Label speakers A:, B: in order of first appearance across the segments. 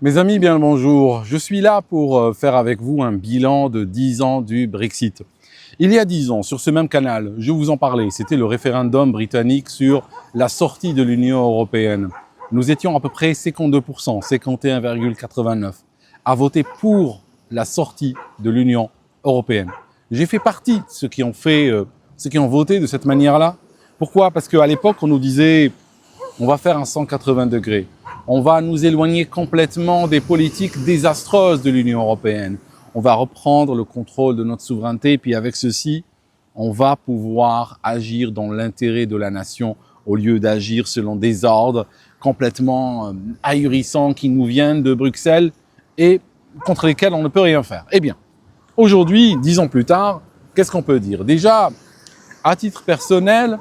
A: Mes amis, bien le bonjour. Je suis là pour faire avec vous un bilan de 10 ans du Brexit. Il y a 10 ans, sur ce même canal, je vous en parlais. C'était le référendum britannique sur la sortie de l'Union européenne. Nous étions à peu près 52%, 51,89%, à voter pour la sortie de l'Union européenne. J'ai fait partie de ceux qui ont voté de cette manière-là. Pourquoi? Parce qu'à l'époque, on nous disait on va faire un 180 degrés. On va nous éloigner complètement des politiques désastreuses de l'Union européenne. On va reprendre le contrôle de notre souveraineté, puis avec ceci, on va pouvoir agir dans l'intérêt de la nation au lieu d'agir selon des ordres complètement ahurissants qui nous viennent de Bruxelles et contre lesquels on ne peut rien faire. Eh bien, aujourd'hui, 10 ans plus tard, qu'est-ce qu'on peut dire? Déjà, à titre personnel,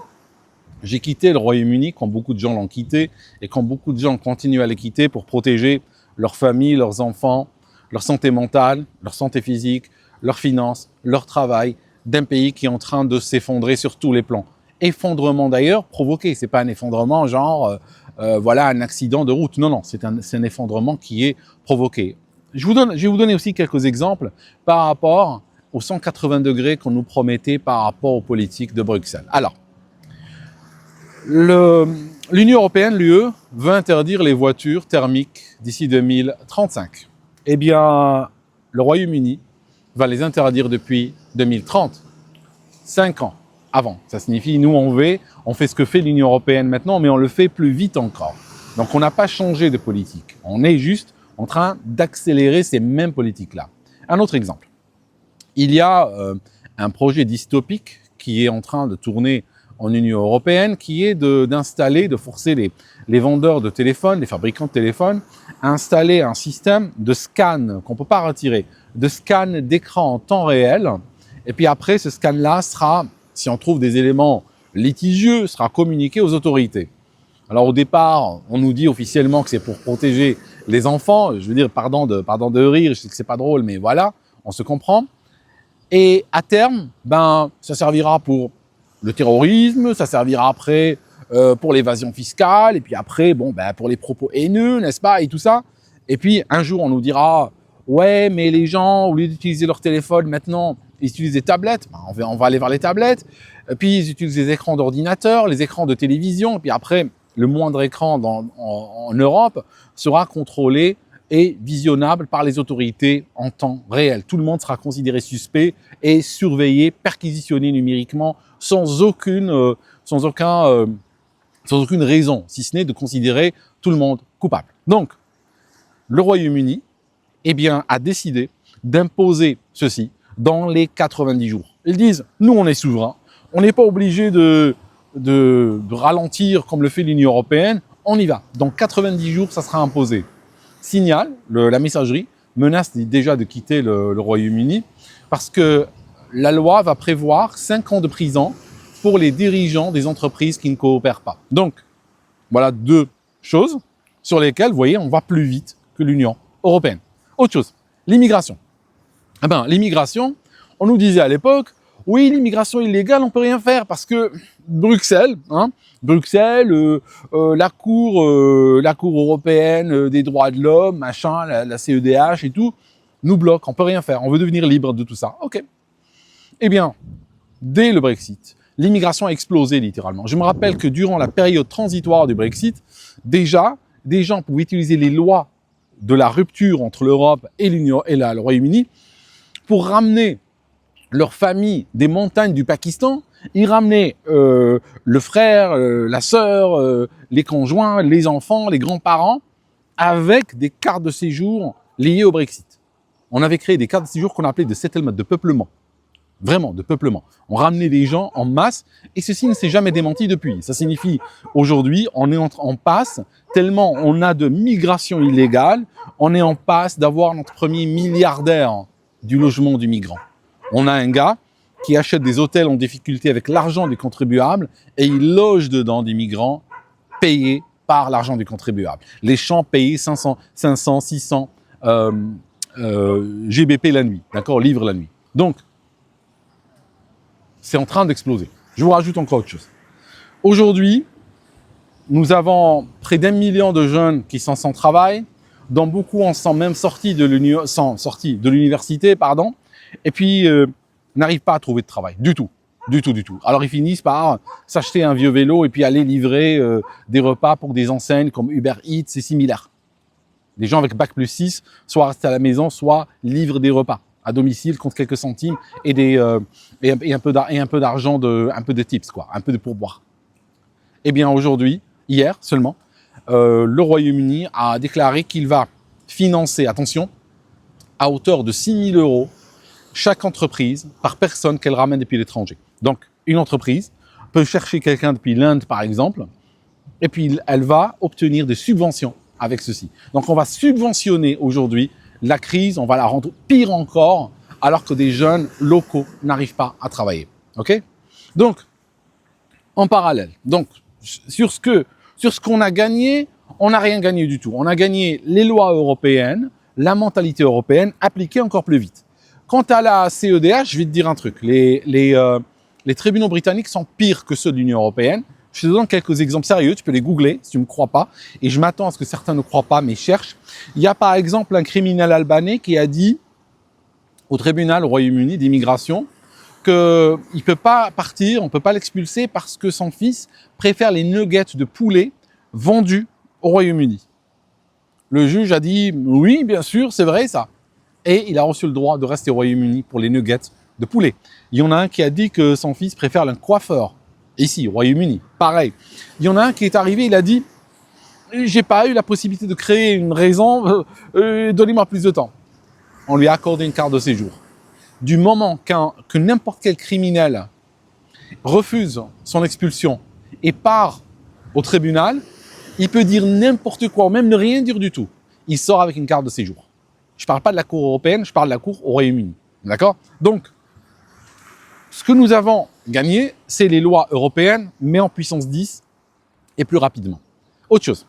A: j'ai quitté le Royaume-Uni quand beaucoup de gens l'ont quitté et quand beaucoup de gens continuent à le quitter pour protéger leur famille, leurs enfants, leur santé mentale, leur santé physique, leurs finances, leur travail d'un pays qui est en train de s'effondrer sur tous les plans. Effondrement d'ailleurs provoqué, c'est pas un effondrement genre voilà un accident de route. Non, non, c'est un effondrement qui est provoqué. Je vais vous donner aussi quelques exemples par rapport aux 180 degrés qu'on nous promettait par rapport aux politiques de Bruxelles. Alors, l'Union européenne, l'UE, veut interdire les voitures thermiques d'ici 2035. Eh bien, le Royaume-Uni va les interdire depuis 2030. 5 ans avant. Ça signifie, nous, on fait ce que fait l'Union européenne maintenant, mais on le fait plus vite encore. Donc, on n'a pas changé de politique. On est juste en train d'accélérer ces mêmes politiques-là. Un autre exemple. Il y a un projet dystopique qui est en train de tourner en Union européenne, qui est de forcer les vendeurs de téléphones, les fabricants de téléphones, à installer un système de scan qu'on ne peut pas retirer, de scan d'écran en temps réel. Et puis après, ce scan-là sera, si on trouve des éléments litigieux, sera communiqué aux autorités. Alors au départ, on nous dit officiellement que c'est pour protéger les enfants. Je veux dire, pardon de rire, je sais que c'est pas drôle, mais voilà, on se comprend. Et à terme, ça servira pour le terrorisme, ça servira après pour l'évasion fiscale, et puis après, pour les propos haineux, n'est-ce pas, et tout ça. Et puis, un jour, on nous dira, ouais, mais les gens, au lieu d'utiliser leur téléphone, maintenant, ils utilisent des tablettes. On va aller vers les tablettes. Et puis, ils utilisent les écrans d'ordinateur, les écrans de télévision, et puis après, le moindre écran en Europe sera contrôlé et visionnable par les autorités en temps réel. Tout le monde sera considéré suspect et surveillé, perquisitionné numériquement sans aucune raison, si ce n'est de considérer tout le monde coupable. Donc, le Royaume-Uni, a décidé d'imposer ceci dans les 90 jours. Ils disent, nous on est souverain, on n'est pas obligé de ralentir comme le fait l'Union européenne, on y va. Dans 90 jours, ça sera imposé. Signal, la messagerie menace déjà de quitter le Royaume-Uni parce que la loi va prévoir 5 ans de prison pour les dirigeants des entreprises qui ne coopèrent pas. Donc, voilà 2 choses sur lesquelles, vous voyez, on va plus vite que l'Union européenne. Autre chose, l'immigration. L'immigration, on nous disait à l'époque, oui, l'immigration illégale, on peut rien faire parce que Bruxelles, la Cour européenne des droits de l'homme, machin, la CEDH et tout, nous bloque, on peut rien faire, on veut devenir libre de tout ça. Ok. Eh bien, dès le Brexit, l'immigration a explosé littéralement. Je me rappelle que durant la période transitoire du Brexit, déjà, des gens pouvaient utiliser les lois de la rupture entre l'Europe et le Royaume-Uni pour ramener leur famille des montagnes du Pakistan. Ils ramenaient le frère, la sœur, les conjoints, les enfants, les grands-parents avec des cartes de séjour liées au Brexit. On avait créé des cartes de séjour qu'on appelait de settlement, de peuplement. Vraiment, de peuplement. On ramenait des gens en masse et ceci ne s'est jamais démenti depuis. Ça signifie, aujourd'hui, on est en passe, tellement on a de migration illégale, on est en passe d'avoir notre premier milliardaire du logement du migrant. On a un gars qui achète des hôtels en difficulté avec l'argent des contribuables et il loge dedans des migrants payés par l'argent du contribuable. Les champs payés 500, 600 GBP la nuit, d'accord, livres la nuit. Donc, c'est en train d'exploser. Je vous rajoute encore autre chose. Aujourd'hui, nous avons près d'1 million de jeunes qui sont sans travail. Dans beaucoup, on sent même sortis de l'université, pardon, et puis n'arrivent pas à trouver de travail, du tout. Du tout, du tout. Alors ils finissent par s'acheter un vieux vélo et puis aller livrer des repas pour des enseignes comme Uber Eats, c'est similaire. Des gens avec bac plus 6, soit restent à la maison, soit livrent des repas à domicile contre quelques centimes et un peu d'argent, un peu de tips, quoi, un peu de pourboire. Eh bien aujourd'hui, hier seulement, le Royaume-Uni a déclaré qu'il va financer, attention, à hauteur de 6 000 € chaque entreprise par personne qu'elle ramène depuis l'étranger. Donc, une entreprise peut chercher quelqu'un depuis l'Inde, par exemple, et puis elle va obtenir des subventions avec ceci. Donc, on va subventionner aujourd'hui la crise, on va la rendre pire encore, alors que des jeunes locaux n'arrivent pas à travailler. Ok ? Donc, en parallèle, donc sur ce qu'on a gagné, on n'a rien gagné du tout. On a gagné les lois européennes, la mentalité européenne appliquée encore plus vite. Quant à la CEDH, je vais te dire un truc. Les tribunaux britanniques sont pires que ceux de l'Union européenne. Je te donne quelques exemples sérieux, tu peux les googler si tu ne me crois pas. Et je m'attends à ce que certains ne croient pas, mais cherchent. Il y a par exemple un criminel albanais qui a dit au tribunal au Royaume-Uni d'immigration qu'il ne peut pas partir, on ne peut pas l'expulser parce que son fils préfère les nuggets de poulet vendus au Royaume-Uni. Le juge a dit « oui, bien sûr, c'est vrai ça ». Et il a reçu le droit de rester au Royaume-Uni pour les nuggets de poulet. Il y en a un qui a dit que son fils préfère un coiffeur, ici, au Royaume-Uni. Pareil. Il y en a un qui est arrivé, il a dit « j'ai pas eu la possibilité de créer une raison, donnez-moi plus de temps ». On lui a accordé une carte de séjour. Du moment que n'importe quel criminel refuse son expulsion et part au tribunal, il peut dire n'importe quoi, ou même ne rien dire du tout. Il sort avec une carte de séjour. Je ne parle pas de la Cour européenne, je parle de la Cour au Royaume-Uni. D'accord ? Donc, ce que nous avons gagné, c'est les lois européennes, mais en puissance 10 et plus rapidement. Autre chose.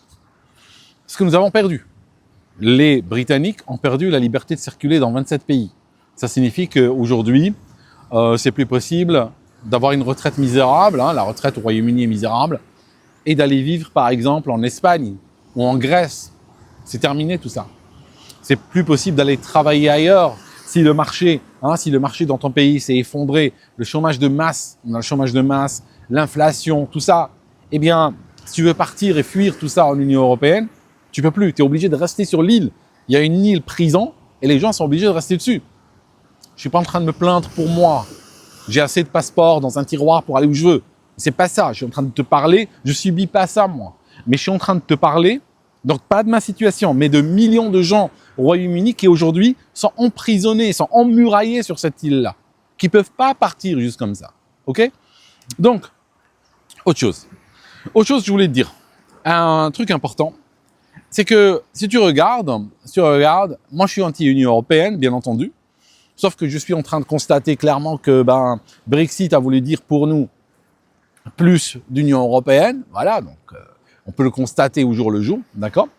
A: Ce que nous avons perdu. Les Britanniques ont perdu la liberté de circuler dans 27 pays. Ça signifie qu'aujourd'hui, c'est plus possible d'avoir une retraite misérable, hein, la retraite au Royaume-Uni est misérable, et d'aller vivre par exemple en Espagne ou en Grèce. C'est terminé tout ça. C'est plus possible d'aller travailler ailleurs si le marché dans ton pays s'est effondré, le chômage de masse, on a le chômage de masse, l'inflation, tout ça. Eh bien, si tu veux partir et fuir tout ça en Union européenne, tu peux plus. Tu es obligé de rester sur l'île. Il y a une île prison et les gens sont obligés de rester dessus. Je suis pas en train de me plaindre pour moi. J'ai assez de passeports dans un tiroir pour aller où je veux. C'est pas ça. Je suis en train de te parler. Je subis pas ça, moi. Mais je suis en train de te parler, donc pas de ma situation, mais de millions de gens au Royaume-Uni qui aujourd'hui sont emprisonnés, sont emmuraillés sur cette île-là, qui peuvent pas partir juste comme ça. Ok ? Donc, autre chose. Autre chose, je voulais te dire. Un truc important, c'est que si tu regardes, moi je suis anti-Union européenne, bien entendu, sauf que je suis en train de constater clairement que Brexit a voulu dire pour nous plus d'Union européenne, voilà, donc on peut le constater au jour le jour, d'accord.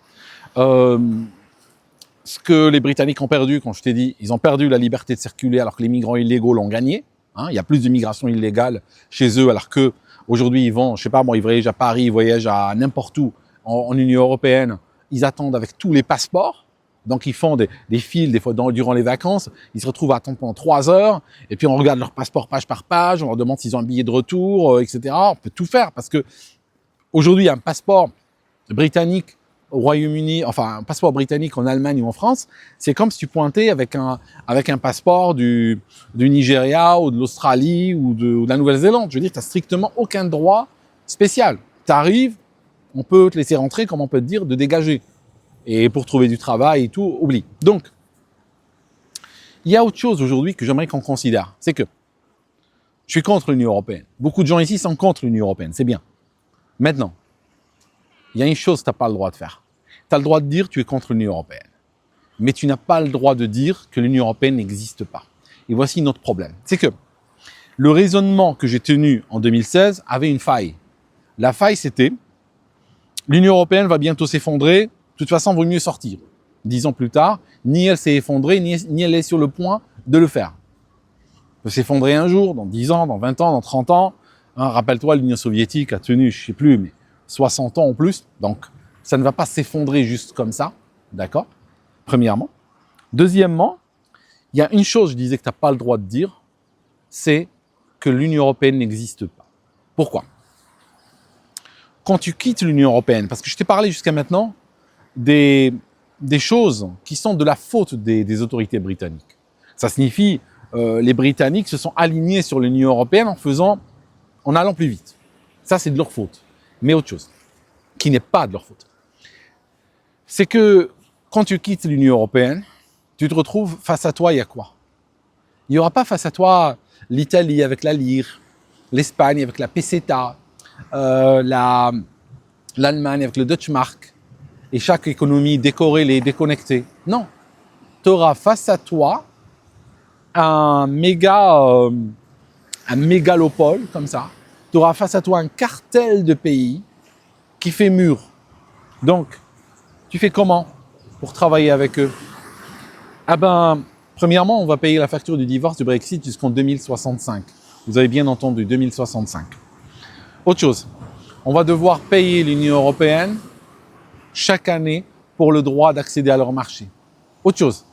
A: Ce que les Britanniques ont perdu, quand je t'ai dit, ils ont perdu la liberté de circuler alors que les migrants illégaux l'ont gagné. Hein, il y a plus de migration illégale chez eux alors que aujourd'hui ils vont, je sais pas moi, ils voyagent à Paris, ils voyagent à n'importe où en Union européenne. Ils attendent avec tous les passeports. Donc, ils font des files, des fois, durant les vacances. Ils se retrouvent à attendre pendant 3 heures. Et puis, on regarde leur passeport page par page. On leur demande s'ils ont un billet de retour, etc. On peut tout faire parce que aujourd'hui, un passeport britannique au Royaume-Uni, enfin, un passeport britannique en Allemagne ou en France, c'est comme si tu pointais avec un passeport du Nigeria ou de l'Australie ou de la Nouvelle-Zélande. Je veux dire, tu n'as strictement aucun droit spécial. Tu arrives, on peut te laisser rentrer, comme on peut te dire, de dégager. Et pour trouver du travail et tout, oublie. Donc, il y a autre chose aujourd'hui que j'aimerais qu'on considère. C'est que je suis contre l'Union européenne. Beaucoup de gens ici sont contre l'Union européenne, c'est bien. Maintenant, il y a une chose que tu n'as pas le droit de faire. Tu as le droit de dire que tu es contre l'Union européenne. Mais tu n'as pas le droit de dire que l'Union européenne n'existe pas. Et voici notre problème. C'est que le raisonnement que j'ai tenu en 2016 avait une faille. La faille, c'était l'Union européenne va bientôt s'effondrer. De toute façon, il vaut mieux sortir. 10 ans plus tard, ni elle s'est effondrée, ni elle est sur le point de le faire. Elle peut s'effondrer un jour, dans 10 ans, dans 20 ans, dans 30 ans. Hein, rappelle-toi, l'Union soviétique a tenu, je ne sais plus, mais 60 ans en plus. Donc, ça ne va pas s'effondrer juste comme ça. D'accord? Premièrement. Deuxièmement, il y a une chose, je disais que tu n'as pas le droit de dire, c'est que l'Union européenne n'existe pas. Pourquoi? Quand tu quittes l'Union européenne, parce que je t'ai parlé jusqu'à maintenant des choses qui sont de la faute des autorités britanniques. Ça signifie les Britanniques se sont alignés sur l'Union européenne en allant plus vite. Ça, c'est de leur faute. Mais autre chose, qui n'est pas de leur faute, c'est que quand tu quittes l'Union européenne, tu te retrouves face à toi, il y a quoi? Il n'y aura pas face à toi l'Italie avec la lire, l'Espagne avec la peseta, l'Allemagne avec le Deutschmark, et chaque économie décorrélée, déconnectée. Non, tu auras face à toi un mégalopole comme ça. Tu auras face à toi un cartel de pays qui fait mur. Donc, tu fais comment pour travailler avec eux? Ah ben, premièrement, on va payer la facture du divorce du Brexit jusqu'en 2065. Vous avez bien entendu, 2065. Autre chose, on va devoir payer l'Union européenne chaque année pour le droit d'accéder à leur marché. Autre chose,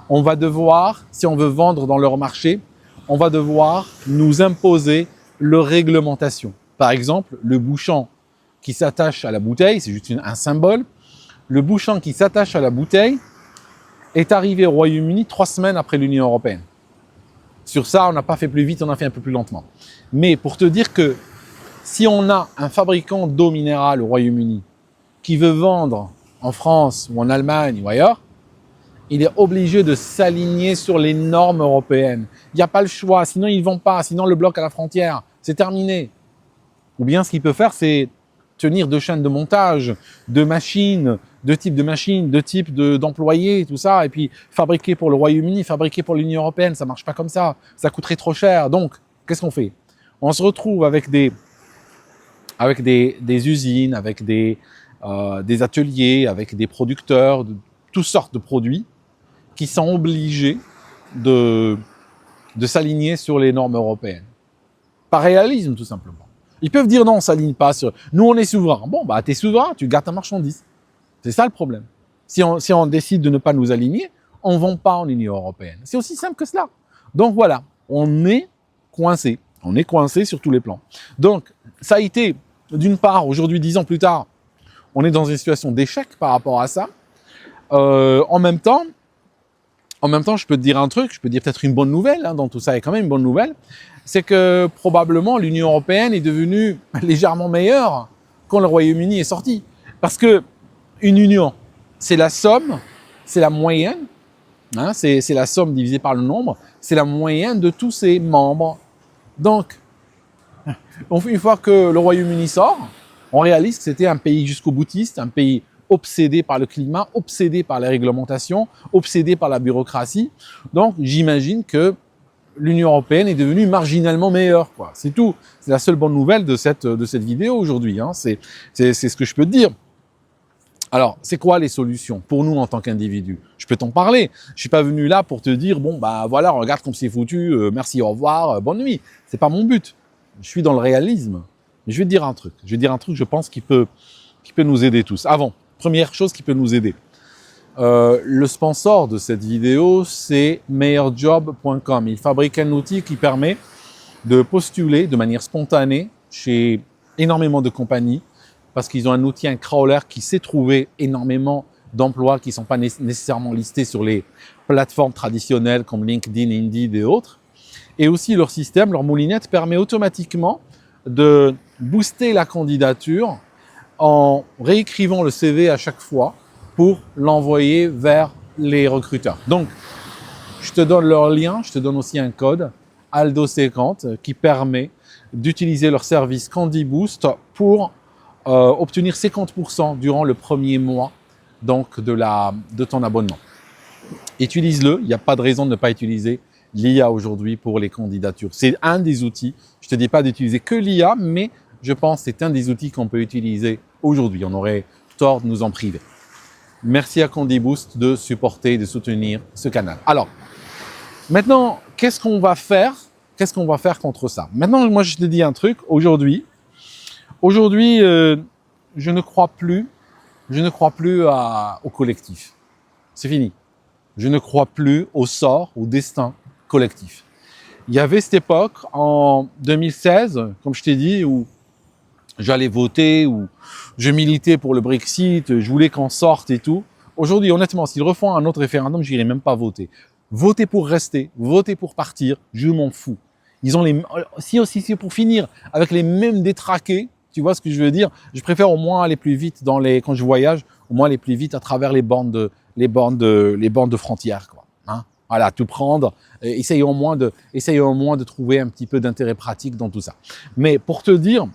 A: on va devoir, si on veut vendre dans leur marché, on va devoir nous imposer leur réglementation. Par exemple, le bouchon qui s'attache à la bouteille, c'est juste un symbole, le bouchon qui s'attache à la bouteille est arrivé au Royaume-Uni 3 semaines après l'Union européenne. Sur ça, on n'a pas fait plus vite, on a fait un peu plus lentement. Mais pour te dire que si on a un fabricant d'eau minérale au Royaume-Uni qui veut vendre en France ou en Allemagne ou ailleurs, il est obligé de s'aligner sur les normes européennes. Il n'y a pas le choix, sinon ils ne vont pas, sinon le bloc à la frontière, c'est terminé. Ou bien ce qu'il peut faire, c'est tenir 2 chaînes de montage, 2 machines, 2 types de machines, 2 types d'employés, tout ça, et puis fabriquer pour le Royaume-Uni, fabriquer pour l'Union européenne, ça ne marche pas comme ça coûterait trop cher. Donc, qu'est-ce qu'on fait? On se retrouve avec des usines, avec des ateliers, avec des producteurs de toutes sortes de produits qui sont obligés de s'aligner sur les normes européennes. Par réalisme, tout simplement. Ils peuvent dire non, on ne s'aligne pas sur... Nous, on est souverain. Bon, bah, t'es souverain, tu gardes ta marchandise. C'est ça le problème. Si on décide de ne pas nous aligner, on ne vend pas en Union européenne. C'est aussi simple que cela. Donc voilà, on est coincé. On est coincé sur tous les plans. Donc, ça a été, d'une part, aujourd'hui, 10 ans plus tard, on est dans une situation d'échec par rapport à ça. En même temps, je peux te dire un truc, je peux te dire peut-être une bonne nouvelle, dans tout ça, il y a quand même une bonne nouvelle, c'est que probablement l'Union européenne est devenue légèrement meilleure quand le Royaume-Uni est sorti. Parce que une union, c'est la somme, c'est la moyenne, c'est la somme divisée par le nombre, c'est la moyenne de tous ses membres. Donc, une fois que le Royaume-Uni sort, on réalise que c'était un pays jusqu'au boutiste, un pays obsédé par le climat, obsédé par les réglementations, obsédé par la bureaucratie. Donc, j'imagine que l'Union européenne est devenue marginalement meilleure, quoi. C'est tout. C'est la seule bonne nouvelle de cette vidéo aujourd'hui. C'est ce que je peux te dire. Alors, c'est quoi les solutions pour nous en tant qu'individus? Je peux t'en parler. Je suis pas venu là pour te dire bon bah voilà, regarde comme c'est foutu, merci, au revoir, bonne nuit. C'est pas mon but. Je suis dans le réalisme. Mais je vais te dire un truc. Je pense qui peut nous aider tous. Avant, première chose qui peut nous aider. Le sponsor de cette vidéo, c'est meilleurjob.com. Il fabrique un outil qui permet de postuler de manière spontanée chez énormément de compagnies parce qu'ils ont un outil, un crawler qui sait trouver énormément d'emplois qui ne sont pas nécessairement listés sur les plateformes traditionnelles comme LinkedIn, Indeed et autres. Et aussi leur système, leur moulinette permet automatiquement de booster la candidature en réécrivant le CV à chaque fois pour l'envoyer vers les recruteurs. Donc, je te donne leur lien, je te donne aussi un code ALDO50 qui permet d'utiliser leur service CandiBoost pour obtenir 50% durant le premier mois donc de ton abonnement. Utilise-le, il n'y a pas de raison de ne pas utiliser l'IA aujourd'hui pour les candidatures. C'est un des outils, je ne te dis pas d'utiliser que l'IA, mais je pense que c'est un des outils qu'on peut utiliser aujourd'hui. On aurait tort de nous en priver. Merci à CandiBoost de supporter, de soutenir ce canal. Alors, maintenant, qu'est-ce qu'on va faire contre ça? Maintenant, moi, je te dis un truc. Aujourd'hui, je ne crois plus au collectif. C'est fini. Je ne crois plus au sort, au destin collectif. Il y avait cette époque, en 2016, comme je t'ai dit, où j'allais voter, où je militais pour le Brexit, je voulais qu'on sorte et tout. Aujourd'hui, honnêtement, s'ils refont un autre référendum, je n'irai même pas voter. Voter pour rester, voter pour partir, je m'en fous. Ils ont les, si aussi c'est pour finir avec les mêmes détraqués, tu vois ce que je veux dire. Je préfère au moins aller plus vite quand je voyage, au moins aller plus vite à travers les bornes de frontières, quoi. Hein, voilà, tout prendre. Essaye au moins de trouver un petit peu d'intérêt pratique dans tout ça. Mais pour te dire,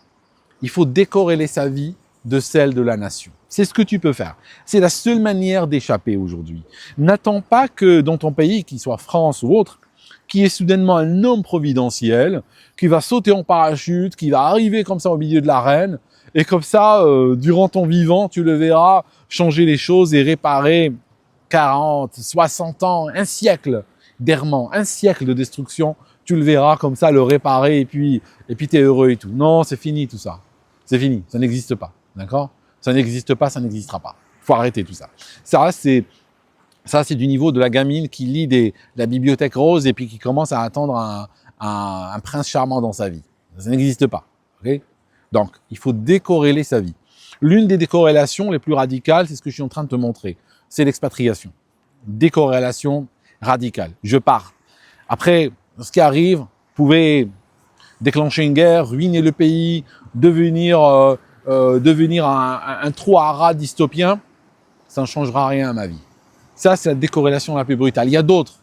A: il faut décorréler sa vie de celle de la nation. C'est ce que tu peux faire. C'est la seule manière d'échapper aujourd'hui. N'attends pas que dans ton pays, qu'il soit France ou autre, qu'il y ait soudainement un homme providentiel qui va sauter en parachute, qui va arriver comme ça au milieu de l'arène, et comme ça, durant ton vivant, tu le verras changer les choses et réparer 40, 60 ans, un siècle d'errement, un siècle de destruction. Tu le verras comme ça, le réparer, et puis t'es heureux et tout. Non, c'est fini tout ça. C'est fini, ça n'existe pas, d'accord? Ça n'existe pas, ça n'existera pas. Il faut arrêter tout ça. Ça, c'est du niveau de la gamine qui lit la bibliothèque rose et puis qui commence à attendre un prince charmant dans sa vie. Ça n'existe pas, ok? Donc, il faut décorréler sa vie. L'une des décorrélations les plus radicales, c'est ce que je suis en train de te montrer, c'est l'expatriation. Décorrélation radicale. Je pars. Après, ce qui arrive pouvait déclencher une guerre, ruiner le pays, devenir un trou à rats dystopien, ça ne changera rien à ma vie. Ça, c'est la décorrélation la plus brutale. Il y a d'autres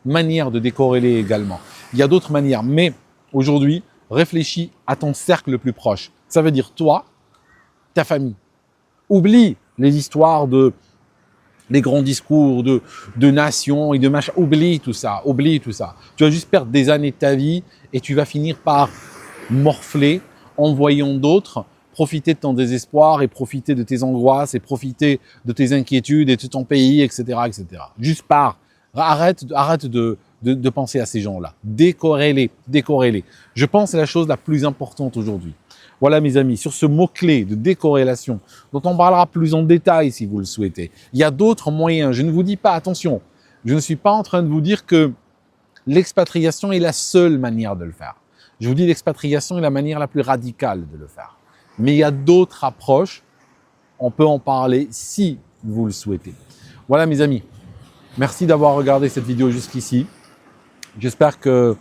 A: manières de décorréler également. Il y a d'autres manières. Mais aujourd'hui, réfléchis à ton cercle le plus proche. Ça veut dire toi, ta famille. Oublie les histoires les grands discours de nations et de machin. Oublie tout ça. Tu vas juste perdre des années de ta vie et tu vas finir par morfler en voyant d'autres profiter de ton désespoir et profiter de tes angoisses et profiter de tes inquiétudes et de ton pays, etc., etc. Juste arrête de penser à ces gens-là. Décorrélez. Je pense que c'est la chose la plus importante aujourd'hui. Voilà mes amis, sur ce mot-clé de décorrélation, dont on parlera plus en détail si vous le souhaitez. Il y a d'autres moyens. Je ne vous dis pas, attention, je ne suis pas en train de vous dire que l'expatriation est la seule manière de le faire. Je vous dis l'expatriation est la manière la plus radicale de le faire. Mais il y a d'autres approches, on peut en parler si vous le souhaitez. Voilà mes amis, merci d'avoir regardé cette vidéo jusqu'ici. J'espère que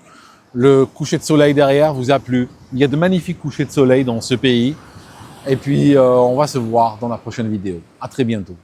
A: le coucher de soleil derrière vous a plu. Il y a de magnifiques couchers de soleil dans ce pays. Et puis, on va se voir dans la prochaine vidéo. À très bientôt.